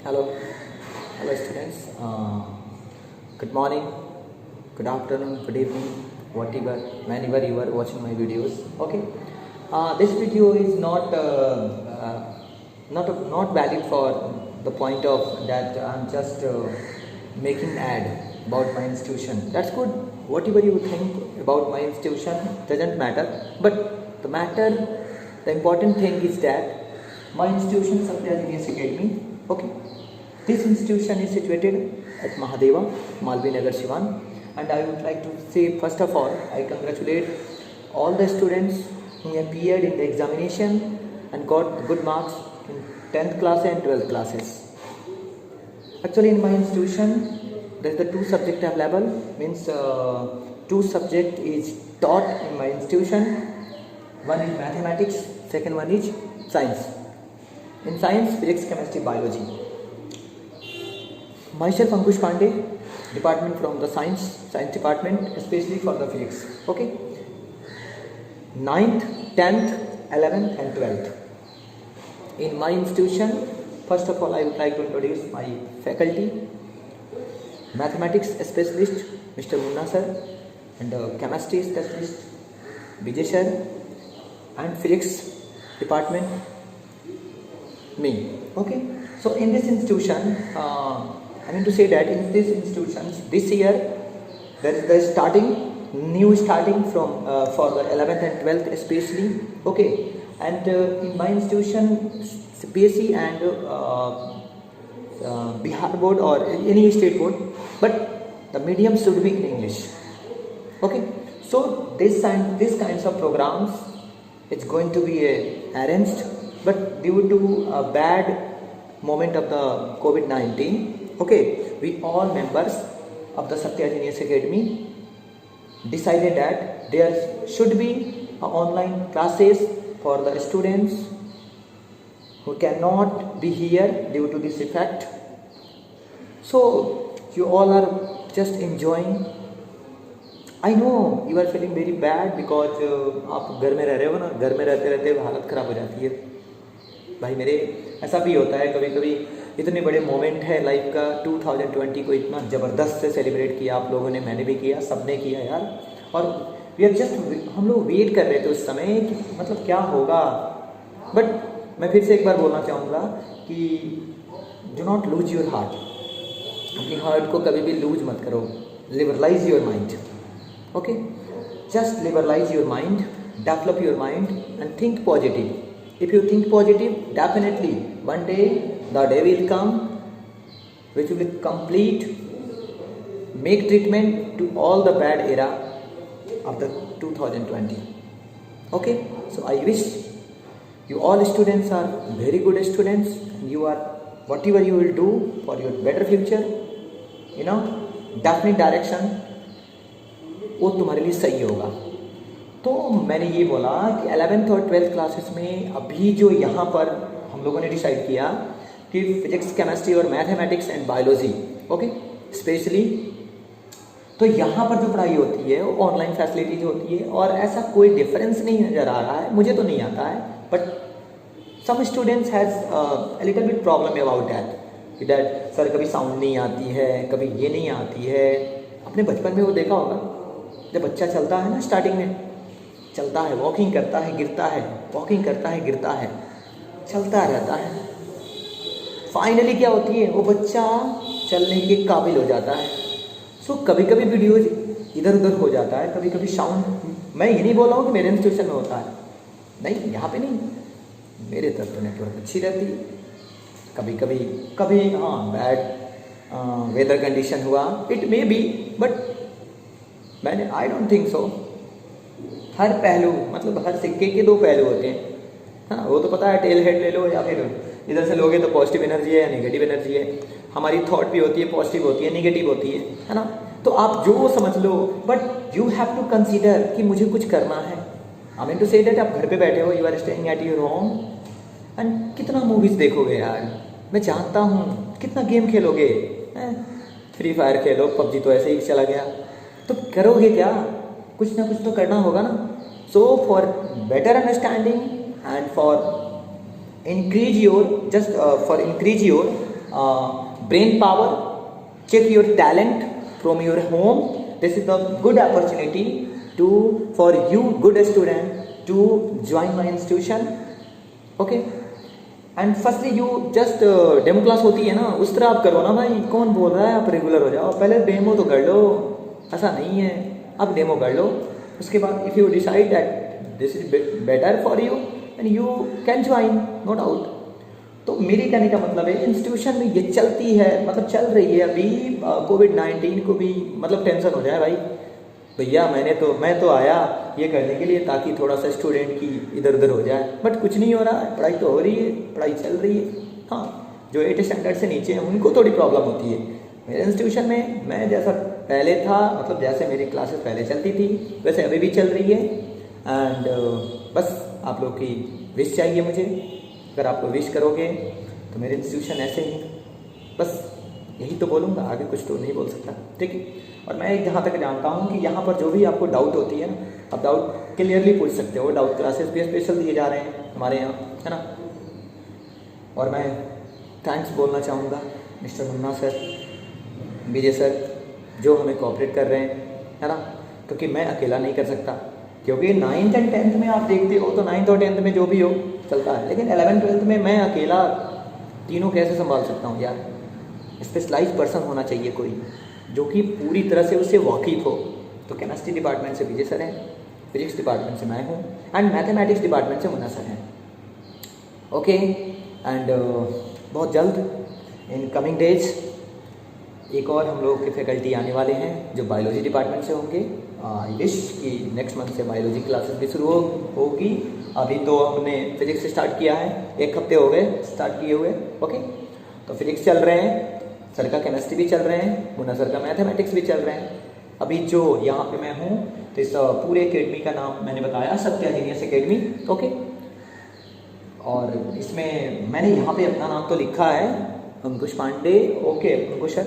Hello, hello students. Good morning, good afternoon, good evening, whatever, whenever you are watching my videos. Okay. This video is not valid for the point of that I'm just making ad about my institution. That's good. Whatever you think about my institution doesn't matter. But the important thing is that my institution, Satya Genius Academy. Okay. This institution is situated at Mahadeva, Malvi Nagar, Siwan, and I would like to say first of all, I congratulate all the students who appeared in the examination and got good marks in 10th class and 12th classes. Actually, in my institution, there is the two subject available. Means two subject is taught in my institution. One is mathematics, second one is science. In science, physics, chemistry, biology. Myself Ankush Pandey, department from the science department, especially for the physics. Okay. 9th, 10th, 11th and 12th. In my institution, first of all I would like to introduce my faculty. Mathematics specialist Mr. Munna sir, and chemistry specialist Vijay sir, and physics department me. Okay. So in this institution, I mean to say that in this institution, this year there is the new starting from for the 11th and 12th especially. Okay. And in my institution, CBSE and Bihar board or any state board, but the medium should be in English. Okay. So this kinds of programs, it's going to be arranged, but due to a bad moment of the COVID-19, okay, we all members of the Satya Genius Academy decided that there should be online classes for the students who cannot be here due to this effect. So you all are just enjoying. I know you are feeling very bad because आप घर में रह रहे हो ना, घर में रहते रहते हालत ख़राब हो जाती है भाई मेरे। ऐसा भी होता है कभी कभी। इतने बड़े मोमेंट है लाइफ का, 2020 को इतना ज़बरदस्त से सेलिब्रेट किया आप लोगों ने, मैंने भी किया, सबने किया यार। और हम लोग वेट कर रहे थे उस समय कि मतलब क्या होगा। बट मैं फिर से एक बार बोलना चाहूँगा कि do not lose your heart. अपनी हार्ट को कभी भी लूज मत करो। Liberalise your mind. Okay, just liberalise your mind, develop your mind and think positive. If you think positive, definitely one day the day will come which will complete, make treatment to all the bad era of the 2020. Okay, so I wish you all students are very good students, and you are whatever you will do for your better future, definite direction वो तुम्हारे लिए सही होगा. तो मैंने ये बोला कि 11th और 12th क्लासेस में अभी जो यहाँ पर हम लोगों ने डिसाइड किया कि फिजिक्स, केमिस्ट्री और mathematics and biology, okay, specially तो यहाँ पर जो पढ़ाई होती है वो ऑनलाइन फैसिलिटीज होती है और ऐसा कोई डिफरेंस नहीं नज़र आ रहा है. मुझे तो नहीं आता है, but some students has a little bit problem about that sir कभी साउंड नहीं आती है, कभी ये नहीं आती है. अपने बचपन में वो देखा होगा, जब बच्चा चलता है ना, स्टार्टिंग में चलता है, वॉकिंग करता है, गिरता है, वॉकिंग करता है, गिरता है, चलता रहता है. फाइनली क्या होती है, वो बच्चा चलने के काबिल हो जाता है. सो कभी कभी वीडियोज इधर उधर हो जाता है, कभी कभी साउंड. मैं ये नहीं बोल रहा हूँ कि मेरे इंस्टीट्यूशन में होता है, नहीं, यहाँ पे नहीं, मेरे तरफ तो नेटवर्क अच्छी रहती है. कभी हाँ बैड वेदर कंडीशन हुआ, it may be, but I don't think so. हर पहलू, मतलब हर सिक्के के दो पहलू होते हैं. हाँ, वो तो पता है, टेल हेड ले लो या फिर इधर से लोगे तो पॉजिटिव एनर्जी है या नेगेटिव एनर्जी है. हमारी थॉट भी होती है, पॉजिटिव होती है, नेगेटिव होती है ना. तो आप जो समझ लो, but you have to consider कि मुझे कुछ करना है. I mean to say that आप घर पे बैठे हो, you are staying at your home, and कितना मूवीज़ देखोगे यार. मैं जानता हूँ कितना गेम खेलोगे, फ्री फायर खेलो, पबजी तो ऐसे ही चला गया. तो करोगे क्या, कुछ ना कुछ तो करना होगा ना. So for better understanding and for increase your brain power, check your talent from your home. This is the good opportunity for you good student to join my institution. Okay, and firstly you just demo class होती है ना, उस तरह आप करो ना भाई। कौन बोल रहा है आप रेगुलर हो जाओ? पहले डेमो तो कर लो, ऐसा नहीं है। आप डेमो कर लो, उसके बाद if you decide that this is better for you and you can join, no doubt. तो मेरे कहने का मतलब है इंस्टीट्यूशन में ये चलती है, मतलब चल रही है अभी। कोविड-19 को भी मतलब टेंशन हो जाए भाई, भैया मैं तो आया ये करने के लिए ताकि थोड़ा सा स्टूडेंट की इधर उधर हो जाए, बट कुछ नहीं हो रहा है। पढ़ाई तो हो रही है, पढ़ाई चल रही है। हाँ, जो 8 स्टैंडर्ड से नीचे हैं उनको थोड़ी प्रॉब्लम होती है। मेरे इंस्टीट्यूशन में मैं जैसा पहले था, मतलब जैसे मेरी क्लासेस पहले चलती थी वैसे अभी भी चल रही है। एंड बस आप लोग की विश चाहिए मुझे। अगर आप लोग विश करोगे तो मेरे इंस्टीट्यूशन ऐसे ही, बस यही तो बोलूँगा, आगे कुछ तो नहीं बोल सकता, ठीक है। और मैं जहाँ तक जानता हूँ कि यहाँ पर जो भी आपको डाउट होती है ना, आप डाउट क्लियरली पूछ सकते हो। डाउट क्लासेस भी स्पेशल दिए जा रहे हैं हमारे यहाँ, है ना। और मैं थैंक्स बोलना चाहूँगा मिस्टर मुन्ना सर, विजय सर, जो हमें कोऑपरेट कर रहे हैं, है ना, क्योंकि मैं अकेला नहीं कर सकता। क्योंकि 9th एंड 10th में आप देखते हो तो 9th और 10th में जो भी हो चलता है, लेकिन 11th 12th में मैं अकेला तीनों कैसे संभाल सकता हूँ यार। स्पेशलाइज पर्सन होना चाहिए कोई जो कि पूरी तरह से उससे वाकिफ़ हो। तो केमिस्ट्री डिपार्टमेंट से विजय सर हैं, फिजिक्स डिपार्टमेंट से मैं हूँ, एंड मैथमेटिक्स डिपार्टमेंट से मुन्ना सर हैं। ओके, एंड बहुत जल्द इन कमिंग डेज एक और हम लोग के फैकल्टी आने वाले हैं जो बायोलॉजी डिपार्टमेंट से होंगे। आई विश कि नेक्स्ट मंथ से बायोलॉजी क्लासेस भी शुरू होगी। अभी तो हमने फिजिक्स स्टार्ट किया है, 1 हफ्ते हो गए स्टार्ट किए हुए। ओके, तो फिजिक्स चल रहे हैं, सर का केमिस्ट्री भी चल रहे हैं, मुन्ना सर का मैथमेटिक्स भी चल रहे हैं। अभी जो यहाँ पे मैं हूँ तो इस पूरे एकेडमी का नाम मैंने बताया, सत्या जीनियस एकेडमी। ओके, और इसमें मैंने यहाँ पे अपना नाम तो लिखा है Ankush Pandey. Okay, Ankush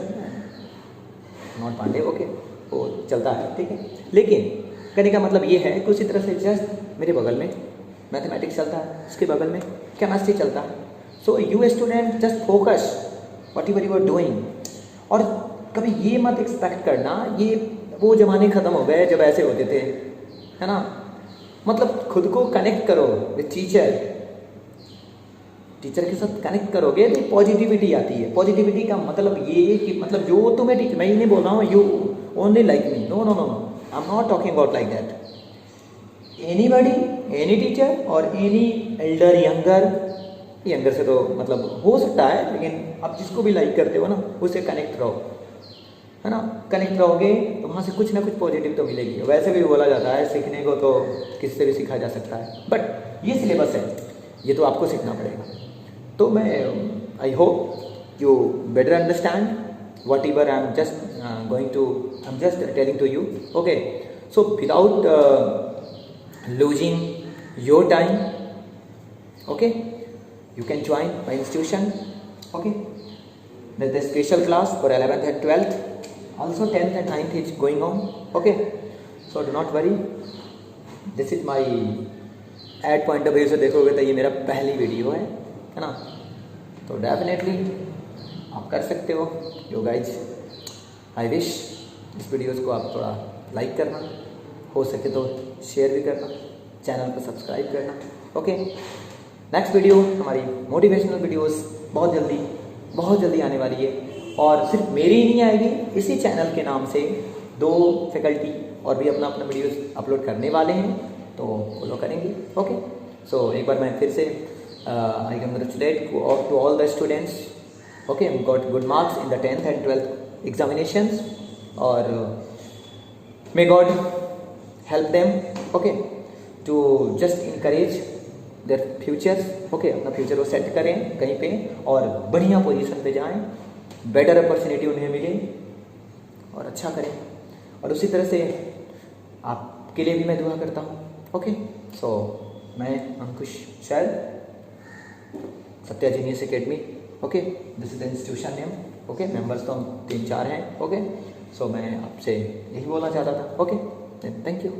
not Pandey, okay, वो चलता है, ठीक है। लेकिन कहने का मतलब ये है कि उसी तरह से जस्ट मेरे बगल में मैथमेटिक्स चलता है, उसके बगल में केमिस्ट्री चलता है। So you student just focus whatever you are doing. और कभी ये मत एक्सपेक्ट करना, ये वो ज़माने ख़त्म हो गए जब ऐसे होते थे, है ना। मतलब खुद को कनेक्ट करो विद टीचर के साथ कनेक्ट करोगे तो पॉजिटिविटी आती है। पॉजिटिविटी का मतलब ये कि मतलब जो तुम्हें टीचर, मैं ये नहीं बोल रहा हूँ you only like me, no no no no, I am not talking about like that. Anybody, any teacher और एनी एल्डर, यंगर से तो मतलब हो सकता है, लेकिन आप जिसको भी लाइक करते हो ना उससे कनेक्ट रहो, है ना। कनेक्ट रहोगे तो वहाँ से कुछ ना कुछ पॉजिटिव तो मिलेगी। वैसे भी बोला जाता है सीखने को तो किसी से भी सीखा जा सकता है, बट ये सिलेबस है, ये तो आपको सीखना पड़ेगा। तो मैं I hope you better understand whatever I am just telling to you. Okay, so without losing your time, okay, you can join my institution. Okay, there's a special class for 11th and 12th, also 10th and 9th is going on. Okay, so do not worry, this is my ad point of view से देखोगे तो ये मेरा पहली video है ना। तो definitely आप कर सकते हो। यो गाइज, आई विश इस वीडियोस को आप थोड़ा लाइक करना, हो सके तो शेयर भी करना, चैनल को सब्सक्राइब करना। ओके, नेक्स्ट वीडियो हमारी मोटिवेशनल वीडियोस बहुत जल्दी आने वाली है। और सिर्फ मेरी ही नहीं आएगी, इसी चैनल के नाम से 2 फैकल्टी और भी अपना वीडियोस अपलोड करने वाले हैं, तो फॉलो करेंगे। ओके, सो एक बार मैं फिर से I congratulate to all the students. Okay, got good marks in the 10th and 12th examinations, और may God help them, okay, to just encourage their futures. Okay, अपना फ्यूचर को सेट करें कहीं पे और बढ़िया पोजीशन पे जाएं, बेटर अपॉर्चुनिटी उन्हें मिले और अच्छा करें। और उसी तरह से आपके लिए भी मैं दुआ करता हूँ। ओके, सो मैं Ankush sir, Satya genius academy. Okay, this is the institution name. Okay, members तो हम 3-4 हैं। ओके, सो मैं आपसे यही बोलना चाहता था। Okay, thank you.